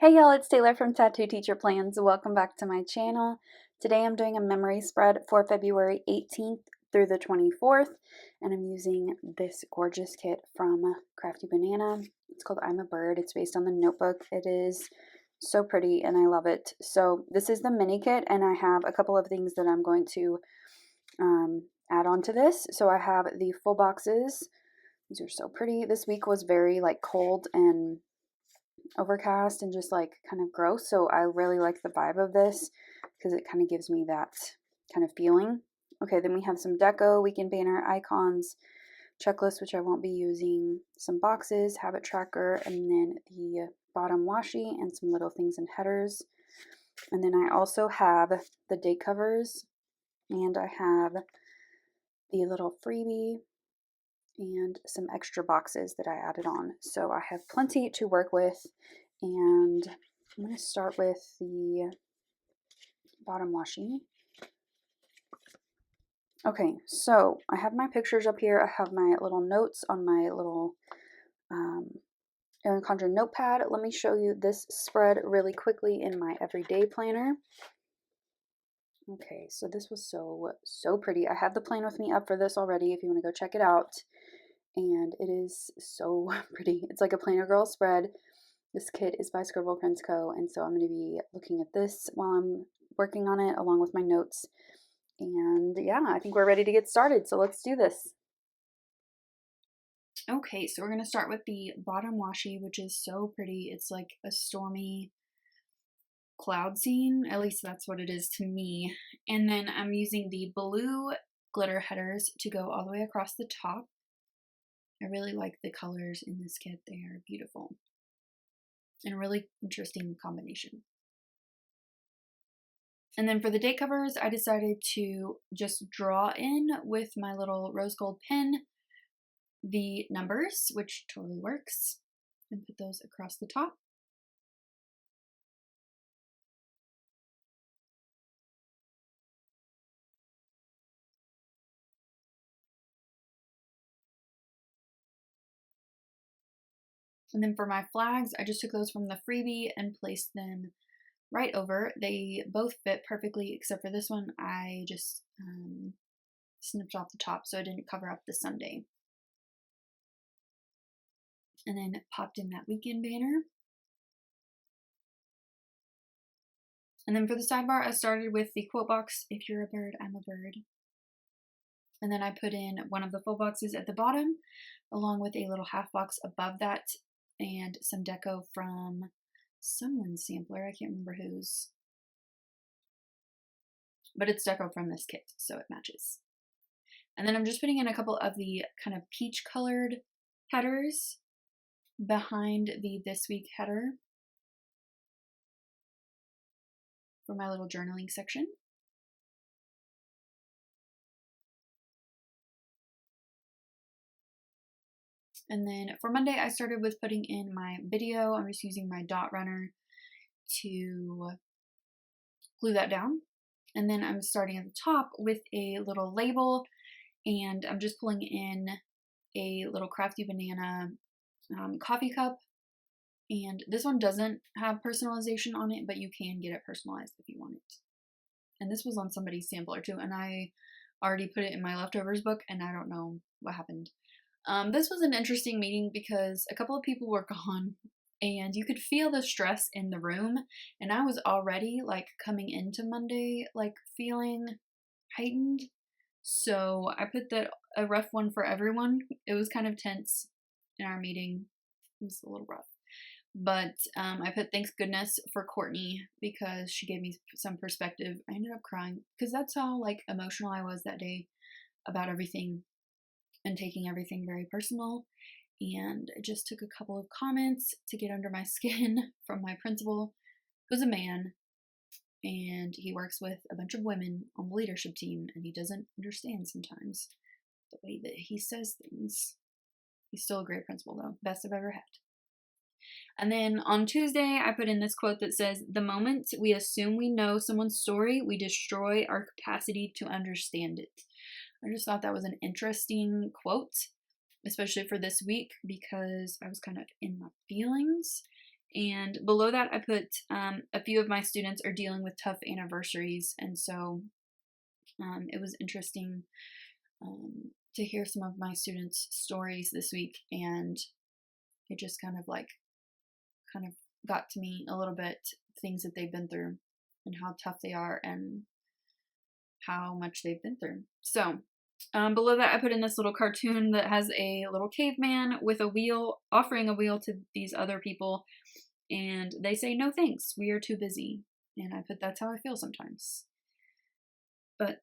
Hey y'all, it's Taylor from Tattoo Teacher Plans. Welcome back to my channel. Today I'm doing a memory spread for February 18th through the 24th, and I'm using this gorgeous kit from Crafty Banana. It's called I'm a Bird. It's based on the notebook. It is so pretty and I love it. So this is the mini kit, and I have a couple of things that I'm going to add on to this. So I have the full boxes. These are so pretty. This week was very cold and overcast and just kind of gross, so I really like the vibe of this because it kind of gives me that kind of feeling. Okay, then we have some deco, weekend banner, icons, checklist, which I won't be using, some boxes, habit tracker, and then the bottom washi and some little things in headers. And then I also have the date covers, and I have the little freebie and some extra boxes that I added on. So I have plenty to work with, and I'm going to start with the bottom washi. Okay, so I have my pictures up here. I have my little notes on my little Erin Condren notepad. Let me show you this spread really quickly in my everyday planner. Okay, so this was so pretty. I have the plan with me up for this already if you want to go check it out. And it is so pretty. It's like a planner girl spread. This kit is by Scribble Prints Co. And so I'm going to be looking at this while I'm working on it along with my notes. And yeah, I think we're ready to get started. So let's do this. Okay, so we're going to start with the bottom washi, which is so pretty. It's like a stormy cloud scene. At least that's what it is to me. And then I'm using the blue glitter headers to go all the way across the top. I really like the colors in this kit. They are beautiful and a really interesting combination. And then for the date covers, I decided to just draw in with my little rose gold pen the numbers, which totally works, and put those across the top. And then for my flags, I just took those from the freebie and placed them right over. They both fit perfectly, except for this one, I just snipped off the top so I didn't cover up the Sunday. And then popped in that weekend banner. And then for the sidebar, I started with the quote box, if you're a bird, I'm a bird. And then I put in one of the full boxes at the bottom, along with a little half box above that, and some deco from someone's sampler. I can't remember whose. But it's deco from this kit, so it matches. And then I'm just putting in a couple of the kind of peach colored headers behind the this week header for my little journaling section. And then for Monday, I started with putting in my video. I'm just using my dot runner to glue that down. And then I'm starting at the top with a little label, and I'm just pulling in a little Crafty Banana coffee cup. And this one doesn't have personalization on it, but you can get it personalized if you want it. And this was on somebody's sampler too, and I already put it in my leftovers book, and I don't know what happened. This was an interesting meeting because a couple of people were gone, and you could feel the stress in the room, and I was already coming into Monday feeling heightened. So I put that a rough one for everyone. It was kind of tense in our meeting. It was a little rough. But I put thanks goodness for Courtney because she gave me some perspective. I ended up crying because that's how emotional I was that day about everything and taking everything very personal. And it just took a couple of comments to get under my skin from my principal, who's a man, and he works with a bunch of women on the leadership team, and he doesn't understand sometimes the way that he says things. He's still a great principal though, best I've ever had. And then on Tuesday, I put in this quote that says, "The moment we assume we know someone's story, we destroy our capacity to understand it." I just thought that was an interesting quote, especially for this week, because I was kind of in my feelings And below that, I put a few of my students are dealing with tough anniversaries, and so it was interesting to hear some of my students' stories this week, and it just kind of got to me a little bit, things that they've been through and how tough they are and how much they've been through. So below that, I put in this little cartoon that has a little caveman with a wheel, offering a wheel to these other people, and they say, "No thanks, we are too busy." And I put, that's how I feel sometimes. But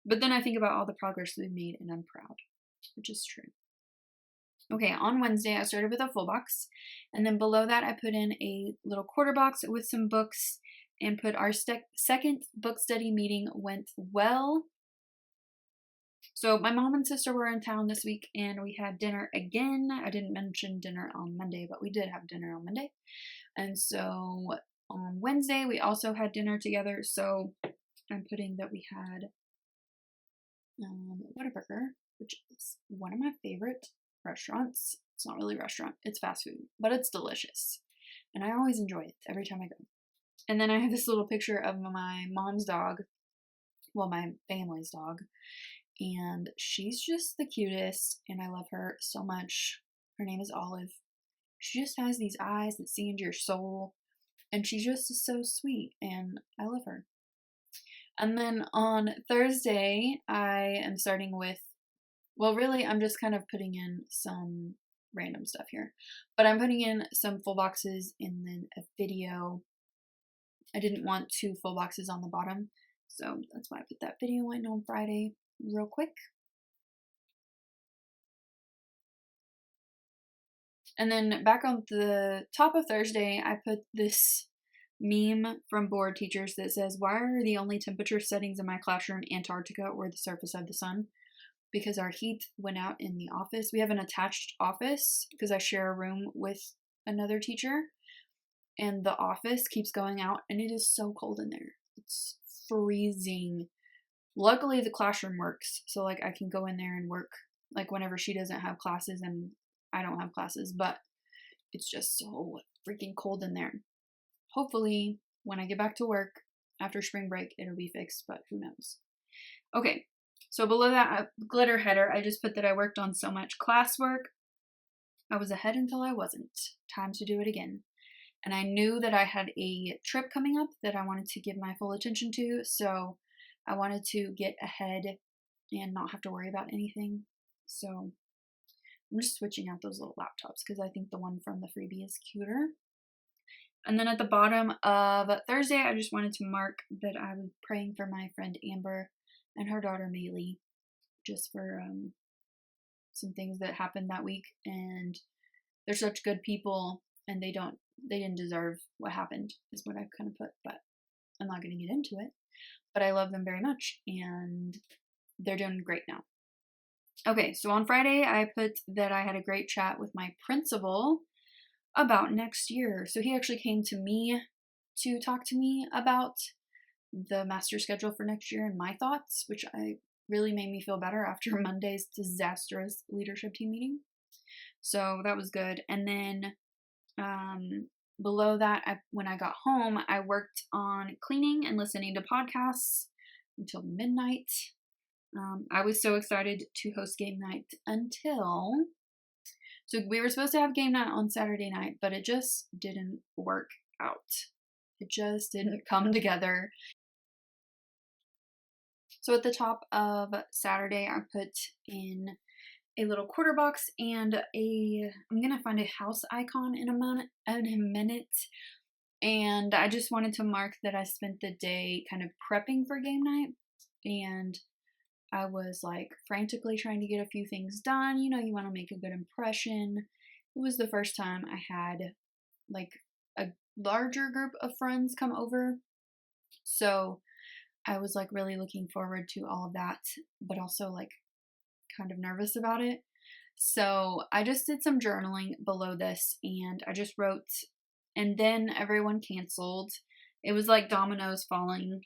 then I think about all the progress we've made, and I'm proud, which is true. Okay, on Wednesday, I started with a full box, and then below that, I put in a little quarter box with some books, and put our second book study meeting went well. So my mom and sister were in town this week, and we had dinner again. I didn't mention dinner on Monday, but we did have dinner on Monday. And so on Wednesday, we also had dinner together. So I'm putting that we had Whataburger, which is one of my favorite restaurants. It's not really a restaurant, it's fast food, but it's delicious. And I always enjoy it every time I go. And then I have this little picture of my mom's dog, well, my family's dog, and she's just the cutest, and I love her so much. Her name is Olive. She just has these eyes that see into your soul, and she just is so sweet, and I love her. And then on Thursday, I am starting with, well, really, I'm just kind of putting in some random stuff here, but I'm putting in some full boxes and then a video. I didn't want 2 full boxes on the bottom, so that's why I put that video in on Friday real quick. And then back on the top of Thursday, I put this meme from Board Teachers that says, "Why are the only temperature settings in my classroom Antarctica or the surface of the sun?" Because our heat went out in the office. We have an attached office because I share a room with another teacher, and the office keeps going out, and it is so cold in there. It's freezing. Luckily, the classroom works, so like I can go in there and work like whenever she doesn't have classes and I don't have classes, but it's just so freaking cold in there. Hopefully, when I get back to work after spring break, it'll be fixed, but who knows. Okay, so below that glitter header, I just put that I worked on so much classwork. I was ahead until I wasn't. Time to do it again. And I knew that I had a trip coming up that I wanted to give my full attention to, so I wanted to get ahead and not have to worry about anything. So I'm just switching out those little laptops because I think the one from the freebie is cuter. And then at the bottom of Thursday, I just wanted to mark that I was praying for my friend Amber and her daughter Maylee, just for some things that happened that week. And they're such good people, and they didn't deserve what happened, is what I've kind of put, but I'm not going to get into it. But I love them very much, and they're doing great now. Okay, so on Friday, I put that I had a great chat with my principal about next year. So he actually came to me to talk to me about the master schedule for next year and my thoughts, which really made me feel better after Monday's disastrous leadership team meeting. So that was good. And then below that, when I got home, I worked on cleaning and listening to podcasts until midnight. I was so excited to host game night so we were supposed to have game night on Saturday night, but it just didn't work out. It just didn't come together. So at the top of Saturday, I put in a little quarter box and I'm going to find a house icon in a minute. And I just wanted to mark that I spent the day kind of prepping for game night, and I was like frantically trying to get a few things done. You know, you want to make a good impression. It was the first time I had like a larger group of friends come over. So I was like really looking forward to all of that, but also like kind of nervous about it. So I just did some journaling below this, and I just wrote, "And then everyone canceled." It was like dominoes falling.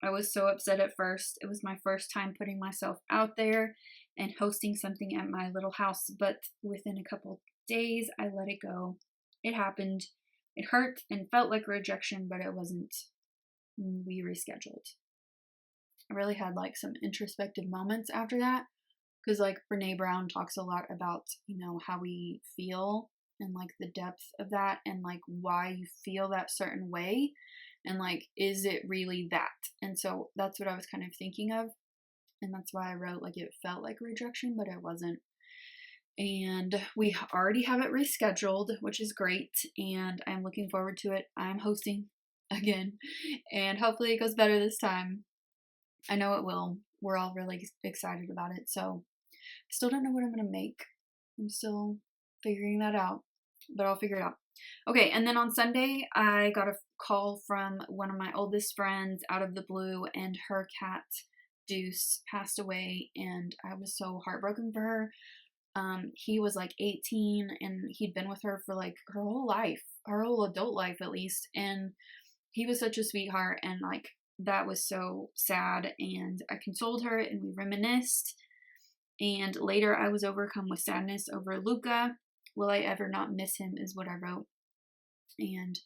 I was so upset at first. It was my first time putting myself out there and hosting something at my little house, but within a couple days, I let it go. it happened. It hurt and felt like rejection, but it wasn't. We rescheduled. I really had like some introspective moments after that, because like Brene Brown talks a lot about, you know, how we feel and like the depth of that and like why you feel that certain way and like is it really that. And so that's what I was kind of thinking of, and that's why I wrote like it felt like rejection, but it wasn't. And we already have it rescheduled, which is great, and I'm looking forward to it. I'm hosting again, and hopefully it goes better this time. I know it will. We're all really excited about it. So I still don't know what I'm going to make. I'm still figuring that out, but I'll figure it out. Okay, and then on Sunday, I got a call from one of my oldest friends out of the blue, and her cat, Deuce, passed away, and I was so heartbroken for her. He was like 18, and he'd been with her for like her whole life, her whole adult life at least, and he was such a sweetheart, and like that was so sad, and I consoled her and we reminisced, and later I was overcome with sadness over Luca. Will I ever not miss him is what I wrote. And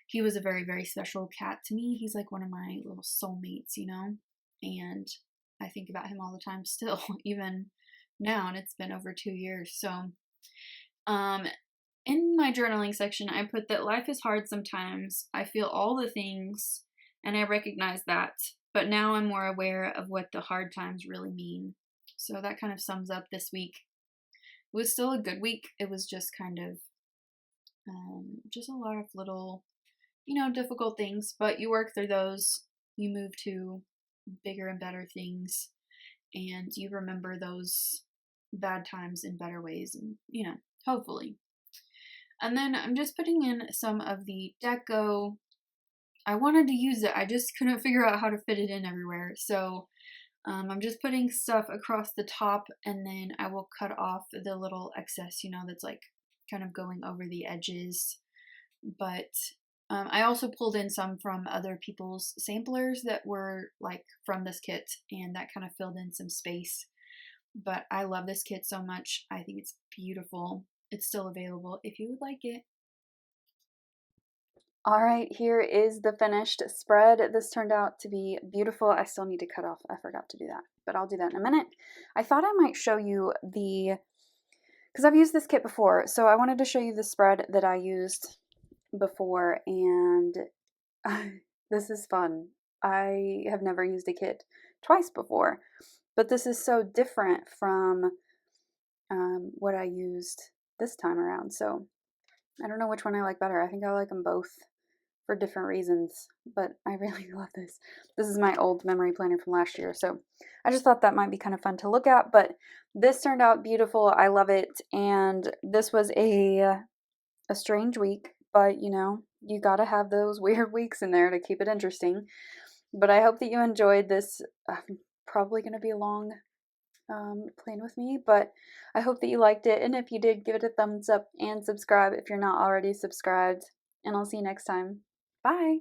he was a very, very special cat to me. He's like one of my little soulmates, you know, and I think about him all the time still, even now, and it's been over 2 years. So in my journaling section, I put that life is hard sometimes. I feel all the things and I recognize that, but now I'm more aware of what the hard times really mean. So that kind of sums up this week. It was still a good week. It was just kind of just a lot of little, you know, difficult things, but you work through those. You move to bigger and better things, and you remember those bad times in better ways, and, you know, hopefully. And then I'm just putting in some of the deco. I wanted to use it, I just couldn't figure out how to fit it in everywhere. So I'm just putting stuff across the top, and then I will cut off the little excess, you know, that's like kind of going over the edges. But I also pulled in some from other people's samplers that were like from this kit, and that kind of filled in some space. But I love this kit so much. I think it's beautiful. It's still available if you would like it. All right, here is the finished spread. This turned out to be beautiful. I still need to cut off. I forgot to do that, but I'll do that in a minute. I thought I might show you because I've used this kit before, so I wanted to show you the spread that I used before, and this is fun. I have never used a kit twice before, but this is so different from what I used this time around, so I don't know which one I like better. I think I like them both for different reasons, but I really love this. This is my old memory planner from last year, so I just thought that might be kind of fun to look at, but this turned out beautiful. I love it, and this was a strange week, but you know, you gotta have those weird weeks in there to keep it interesting. But I hope that you enjoyed this. Probably gonna be a long plan with me, but I hope that you liked it, and if you did, give it a thumbs up and subscribe if you're not already subscribed, and I'll see you next time. Bye!